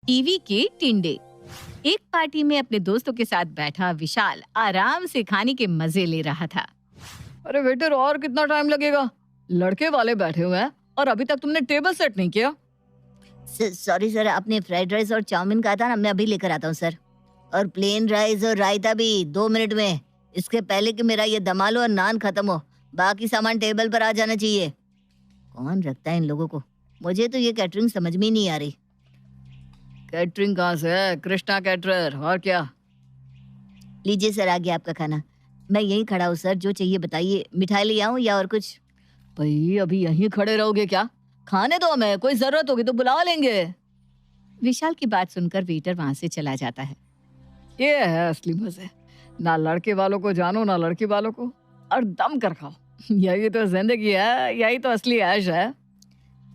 TV के टिंडे। एक party में अपने दोस्तों के साथ बैठा विशाल आराम से खाने के मजे ले रहा था। अरे वेटर, और कितना टाइम लगेगा? लड़के वाले बैठे हुए हैं और अभी तक तुमने टेबल सेट नहीं किया। सॉरी सर, आपने फ्राइड राइस और चाउमीन कहा था ना, मैं अभी लेकर आता हूँ सर। और प्लेन राइस और रायता भी 2 मिनट में। इसके पहले कि मेरा ये दम आलू और नान खत्म हो, बाकी सामान टेबल पर आ जाना चाहिए। कौन रखता है इन लोगों को? मुझे तो ये कैटरिंग समझ में ही नहीं आ रही। कैटरिंग कहाँ से है? कृष्णा कैटरर। और क्या? लीजिए सर, आ गया आपका खाना। मैं यहीं खड़ा हूँ सर, जो चाहिए बताइए। मिठाई ले आऊँ या और कुछ? भाई अभी यहीं खड़े रहोगे क्या? खाने दो हमें, कोई जरूरत होगी तो बुला लेंगे। विशाल की बात सुनकर वेटर वहां से चला जाता है। ये है असली मजे, ना लड़के वालों को जानो ना लड़की वालों को, और दम कर खाओ। यही तो जिंदगी है, यही तो असली ऐश है।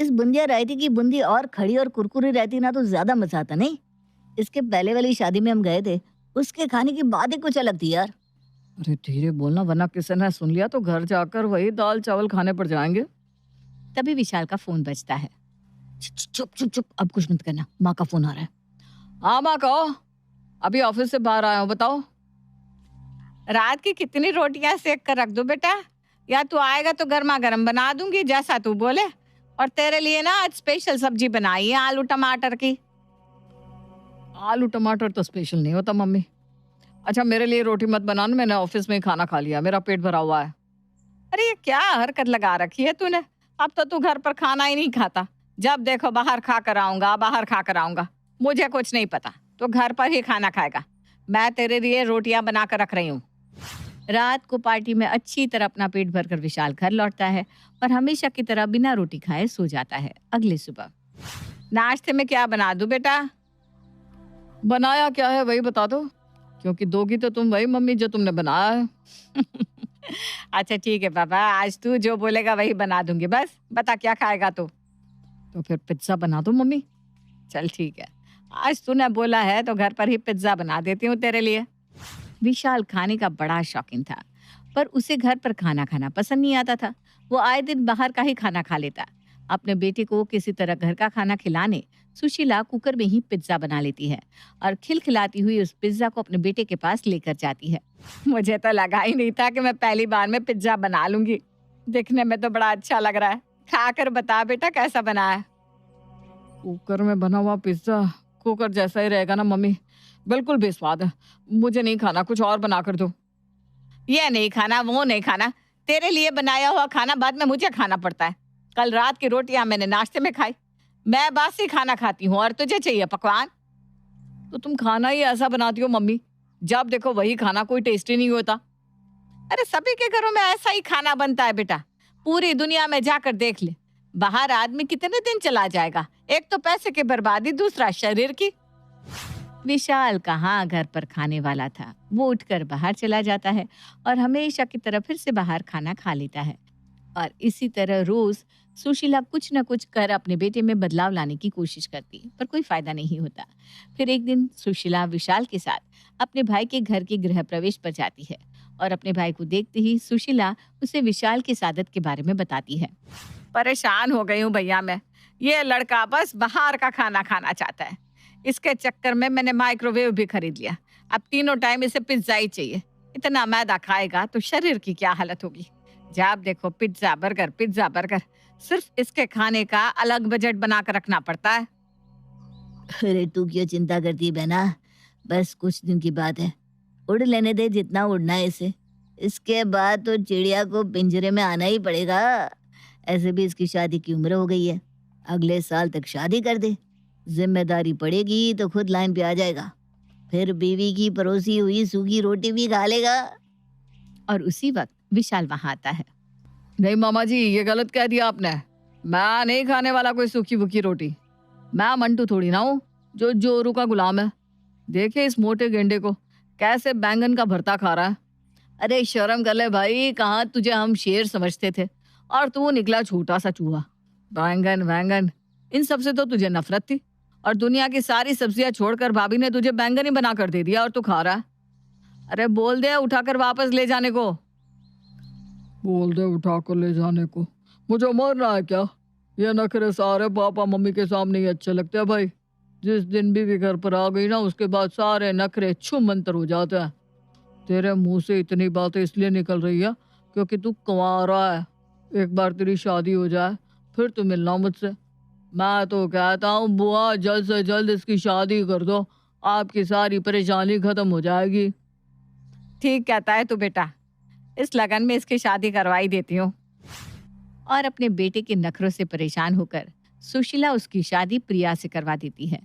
इस बूंदिया रायते की बूंदी और खड़ी और कुरकुरी रहती ना तो ज्यादा मजा आता नहीं। इसके पहले वाली शादी में हम गए थे, उसके खाने की बात ही कुछ अलग थी यार। अरे धीरे बोलना, वरना किसी ने सुन लिया तो घर जाकर वही दाल चावल खाने पड़ जाएंगे। तभी विशाल का फोन बजता है। चुप चुप चुप, अब कुछ मत करना, माँ का फोन आ रहा है। हाँ माँ कहो, अभी ऑफिस से बाहर आया हूँ, बताओ। रात की कितनी रोटियां सेक कर रख दो बेटा, या तू आएगा तो गर्मा गर्म बना दूंगी जैसा तू बोले। और तेरे लिए ना आज स्पेशल सब्जी बनाई है, आलू टमाटर की। आलू टमाटर तो स्पेशल नहीं होता मम्मी। अच्छा मेरे लिए रोटी मत बनाना, मैंने ऑफिस में ही खाना खा लिया, मेरा पेट भरा हुआ है। अरे ये क्या हरकत लगा रखी है तूने? अब तो तू घर पर खाना ही नहीं खाता, जब देखो बाहर खा कर आऊंगा, बाहर खा कर आऊंगा। मुझे कुछ नहीं पता, तो घर पर ही खाना खाएगा। मैं तेरे लिए रोटियां बना कर रख रही हूँ। रात को पार्टी में अच्छी तरह अपना पेट भरकर विशाल घर लौटता है और हमेशा की तरह बिना रोटी खाए सो जाता है। अगली सुबह नाश्ते में क्या बना दूं बेटा? बनाया क्या है वही बता दो, क्योंकि दोगी तो तुम वही मम्मी जो तुमने बनाया है। अच्छा ठीक है पापा, आज तू जो बोलेगा वही बना दूंगी, बस बता क्या खाएगा तू? तो फिर पिज्जा बना दो मम्मी। चल ठीक है, आज तूने बोला है तो घर पर ही पिज्जा बना देती हूँ तेरे लिए। विशाल खाने का बड़ा शौकीन था, पर उसे घर पर खाना खाना पसंद नहीं आता था। वो आए दिन बाहर का ही खाना खा लेता। अपने बेटे को किसी तरह घर का खाना खिलाने सुशीला कुकर में ही पिज्जा बना लेती है और खिलखिलाती हुई उस पिज्जा को अपने बेटे के पास लेकर जाती है। मुझे तो लगा ही नहीं था कि मैं पहली बार में पिज्जा बना लूंगी। दिखने में तो बड़ा अच्छा लग रहा है, खाकर बता बेटा कैसा बना है। कुकर में बना हुआ पिज्जा कुकर जैसा ही रहेगा ना मम्मी, बिल्कुल बेस्वाद है। मुझे नहीं खाना, कुछ और बना कर दो। ये नहीं खाना, वो नहीं खाना, तेरे लिए बनाया हुआ खाना बाद में मुझे खाना पड़ता है। कल रात की रोटियां मैंने नाश्ते में खाई, मैं बासी खाना खाती हूँ और तुझे चाहिए पकवान। तो तुम खाना ही ऐसा बनाती हो मम्मी, जब देखो वही खाना, कोई टेस्टी नहीं होता। अरे सभी के घरों में ऐसा ही खाना बनता है बेटा, पूरी दुनिया में जाकर देख ले। बाहर आदमी कितने दिन चला जाएगा, एक तो पैसे की बर्बादी, दूसरा शरीर की। विशाल कहाँ घर पर खाने वाला था। वो उठकर बाहर चला जाता है और हमेशा की तरह फिर से बाहर खाना खा लेता है। और इसी तरह रोज सुशीला कुछ न कुछ कर अपने बेटे में बदलाव लाने की कोशिश करती, पर कोई फायदा नहीं होता। फिर एक दिन सुशीला विशाल के साथ अपने भाई के घर के गृह प्रवेश पर जाती है और अपने भाई को देखते ही सुशीला उसे विशाल की सादत के बारे में बताती है। परेशान हो गई हूँ भैया मैं, ये लड़का बस बाहर का खाना खाना चाहता है। इसके चक्कर में मैंने माइक्रोवेव भी खरीद लिया, अब तीनों टाइम इसे पिज्जा ही चाहिए। इतना मैदा खाएगा तो शरीर की क्या हालत होगी। जब देखो पिज्जा बर्गर पिज्जा बर्गर, सिर्फ इसके खाने का अलग बजट बना कर रखना पड़ता है। अरे तू क्यों चिंता करती है बहना, बस कुछ दिन की बात है। उड़ लेने दे जितना उड़ना है इसे, इसके बाद तो चिड़िया को पिंजरे में आना ही पड़ेगा। ऐसे भी इसकी शादी की उम्र हो गई है, अगले साल तक शादी कर दे। जिम्मेदारी पड़ेगी तो खुद लाइन पे आ जाएगा, फिर बीवी की परोसी हुई सूखी रोटी भी खा लेगा। और उसी वक्त विशाल वहां आता है। नहीं मामा जी, ये गलत कह दिया आपने। मैं नहीं खाने वाला कोई सूखी भूखी रोटी। मैं मंटू थोड़ी ना हूँ जो जोरू का गुलाम है। देखे इस मोटे गेंडे को कैसे बैंगन का भरता खा रहा है। अरे शर्म कर ले भाई, कहाँ तुझे हम शेर समझते थे और तू निकला छोटा सा चूहा। बैंगन बैंगन इन सब से तो तुझे नफरत थी, और दुनिया की सारी सब्जियां छोड़कर भाभी ने तुझे बैंगन ही बना कर दे दिया और तू खा रहा है। अरे बोल दे उठाकर वापस ले जाने को। बोल दे उठाकर ले जाने को? मुझे मरना है क्या? ये नखरे सारे पापा मम्मी के सामने ही अच्छे लगते हैं भाई। जिस दिन बीवी घर पर आ गई ना उसके बाद सारे नखरे छू मंतर हो जाते हैं। तेरे मुंह से इतनी बातें इसलिए निकल रही है क्योंकि तू कुंवारा है। एक बार तेरी शादी हो जाए फिर तू मिलना मुझसे। मैं तो कहता हूँ बुआ जल्द से जल्द इसकी शादी कर दो, आपकी सारी परेशानी खत्म हो जाएगी। ठीक कहता है तू बेटा, इस लगन में इसकी शादी करवाई देती हूँ। और अपने बेटे के नखरों से परेशान होकर सुशीला उसकी शादी प्रिया से करवा देती है।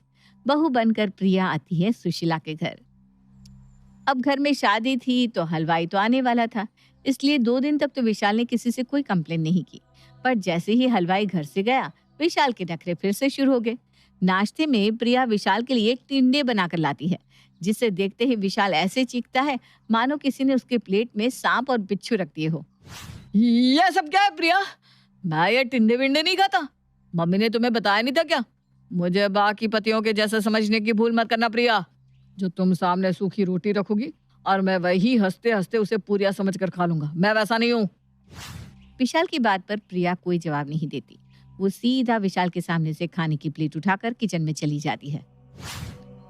बहू बनकर प्रिया आती है सुशीला के घर। अब घर में शादी थी तो हलवाई तो आने वाला था, इसलिए 2 दिन तक तो विशाल ने किसी से कोई कंप्लेन नहीं की। पर जैसे ही हलवाई घर से गया, विशाल के नखरे फिर से शुरू हो गए। नाश्ते में प्रिया विशाल के लिए टिंडे बनाकर लाती है, जिसे देखते ही विशाल ऐसे चीखता है मानो किसी ने उसके प्लेट में सांप और बिच्छू रख दिए हो। ये सब क्या है प्रिया? मैं ये टिंडे विंडे नहीं खाता। मम्मी ने तुम्हें बताया नहीं था क्या? मुझे बाकी पतियों के जैसा समझने की भूल मत करना प्रिया। जो तुम सामने सूखी रोटी रखोगी और मैं वही हंसते हंसते उसे पूरिया समझ कर खा लूंगा। मैं वैसा नहीं हूँ। विशाल की बात पर प्रिया कोई जवाब नहीं देती। वो सीधा विशाल के सामने से खाने की प्लेट उठाकर किचन में चली जाती है।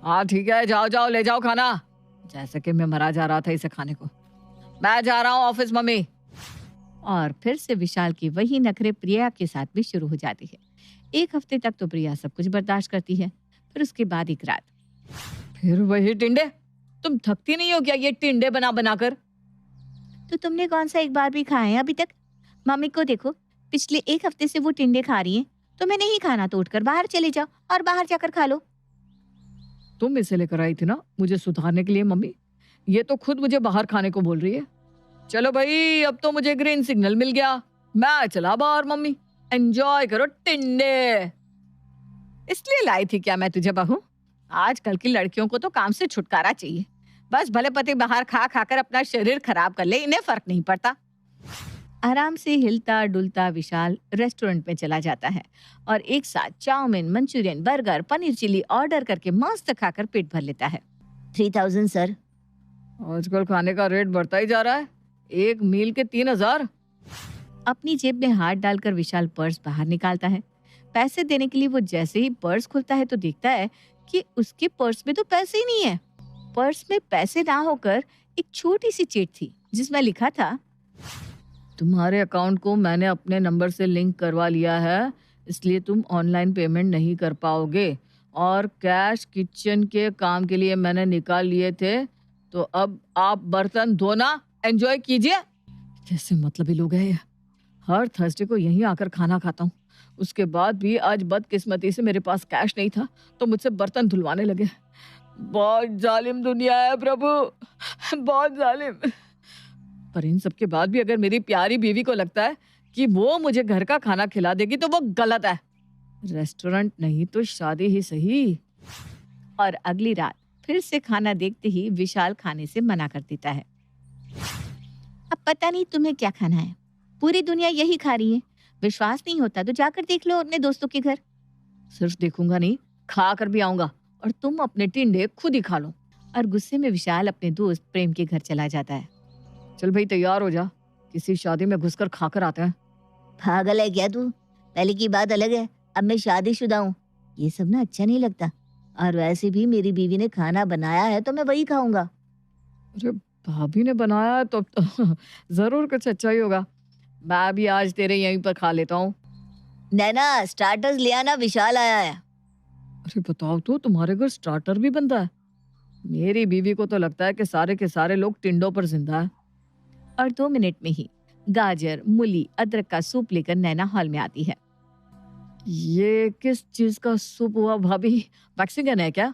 हाँ ठीक है, जाओ जाओ ले जाओ खाना। जैसे कि मैं मरा जा रहा था इसे खाने को। मैं जा रहा हूँ ऑफिस मम्मी। और फिर से विशाल की वही नखरे प्रिया के साथ भी शुरू हो जाती है। 1 हफ्ते तक तो प्रिया सब कुछ बर्दाश्त करती है। फिर उसके बाद एक रात, फिर वही टिंडे? तुम थकती नहीं हो क्या ये टिंडे बना बना कर? तो तुमने कौन सा एक बार भी खाए हैं अभी तक? मम्मी को देखो, पिछले 1 हफ्ते से वो टिंडे खा रही हैं। तुम्हें नहीं खाना तो उठकर बाहर चले जाओ और बाहर जाकर खा लो। तुम इसे लेकर आई थी ना मुझे सुधारने के लिए मम्मी। ये तो खुद मुझे बाहर खाने को बोल रही है। चलो भाई, अब तो मुझे ग्रीन सिग्नल मिल गया। मैं चला बाहर मम्मी। एंजॉय करो टिंडे। इसलिए लाई थी क्या मैं तुझे बहू? आजकल की लड़कियों को तो काम से छुटकारा चाहिए। बस भले पति बाहर खा खाकर अपना शरीर खराब कर ले, इन्हें फर्क नहीं पड़ता। आराम से हिलता डुलता विशाल रेस्टोरेंट में चला जाता है और एक साथ chowmein, manchurian, burger, paneer chilli order करके मस्त खाकर पेट भर लेता है। 3000 सर। आजकल खाने का रेट बढ़ता ही जा रहा है। एक मील के 3000। अपनी जेब में हाथ डालकर विशाल पर्स बाहर निकालता है। पैसे देने के लिए वो जैसे ही पर्स खुलता है तो देखता है कि उसके पर्स में तो पैसे ही नहीं है। पर्स में पैसे ना होकर एक छोटी सी चिट थी जिसमें लिखा था, तुम्हारे अकाउंट को मैंने अपने नंबर से लिंक करवा लिया है, इसलिए तुम ऑनलाइन पेमेंट नहीं कर पाओगे। और कैश किचन के काम के लिए मैंने निकाल लिए थे, तो अब आप बर्तन धोना एंजॉय कीजिए। कैसे मतलबी लोग हैं ये। हर थर्सडे को यहीं आकर खाना खाता हूँ। उसके बाद भी आज बदकिस्मती से मेरे पास कैश नहीं था तो मुझसे बर्तन धुलवाने लगे। बहुत जालिम दुनिया है प्रभु, बहुत जालिम। पर इन सब के बाद भी अगर मेरी प्यारी बीवी को लगता है कि वो मुझे घर का खाना खिला देगी तो वो गलत है। रेस्टोरेंट नहीं तो शादी ही सही। और अगली रात फिर से खाना देखते ही विशाल खाने से मना कर देता है। अब पता नहीं तुम्हें क्या खाना है, पूरी दुनिया यही खा रही है। विश्वास नहीं होता तो जाकर देख लो अपने दोस्तों के घर। सिर्फ देखूंगा नहीं, खा कर भी आऊंगा और तुम अपने टिंडे खुद ही खा लो। और गुस्से में विशाल अपने दोस्त प्रेम के घर चला जाता है। चल भाई तैयार हो जा, किसी शादी में घुसकर खाकर आते हैं। पागल है क्या तू? पहले की बात अलग है, अब मैं शादीशुदा हूँ। ये सब ना अच्छा नहीं लगता। और वैसे भी मेरी बीवी ने खाना बनाया है तो मैं वही खाऊंगा। अरे भाभी ने बनाया तो जरूर कुछ अच्छा ही होगा। मैं भी आज तेरे यहीं पर खा लेता हूँ। नैना स्टार्टर्स ले आना, विशाल आया है। अरे बताओ तो, तुम्हारे घर स्टार्टर भी बनता है? मेरी बीवी को तो लगता है कि सारे के सारे लोग टिंडों पर जिंदा है। और 2 मिनट में ही गाजर, मूली, अदरक का सूप लेकर नैना हॉल में आती है। ये किस चीज का सूप हुआ भाभी? मैक्सिकन है क्या?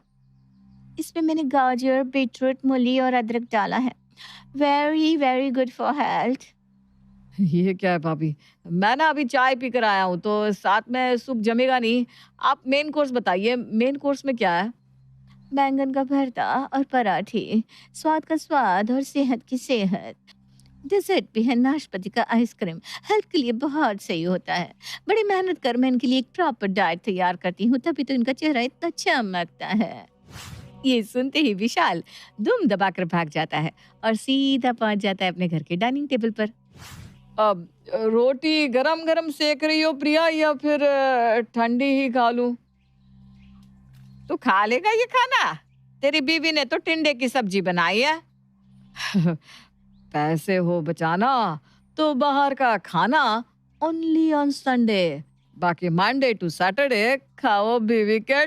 इसमें मैंने गाजर, बीटरूट, मूली और अदरक डाला है। Very very good for health. ये क्या है भाभी? मैं ना अभी चाय पी कर आया हूँ तो साथ में सूप जमेगा नहीं। आप मेन कोर्स बताइए, मेन कोर्स में क्या है? बैंगन का भरता और पराठे, स्वाद का स्वाद और सेहत की सेहत। डेजर्ट भी है, नाशपाती का आइसक्रीम, हेल्थ के लिए बहुत सही होता है। बड़ी मेहनत कर मैं इनके लिए एक प्रॉपर डाइट तैयार करती हूँ, तभी तो इनका चेहरा इतना चमकता है। ये सुनते ही विशाल दुम दबाकर भाग जाता है और सीधा पहुंच जाता है अपने घर के डाइनिंग टेबल पर। अब रोटी गरम गरम सेक रही हो प्रिया या फिर ठंडी ही खा लूं? तू खा लेगा ये खाना? तेरी बीवी ने तो टिंडे की सब्जी बनाई है। पैसे हो बचाना तो बाहर का खाना ओनली ऑन संडे, बाकी मंडे टू सैटरडे खाओ बीवी के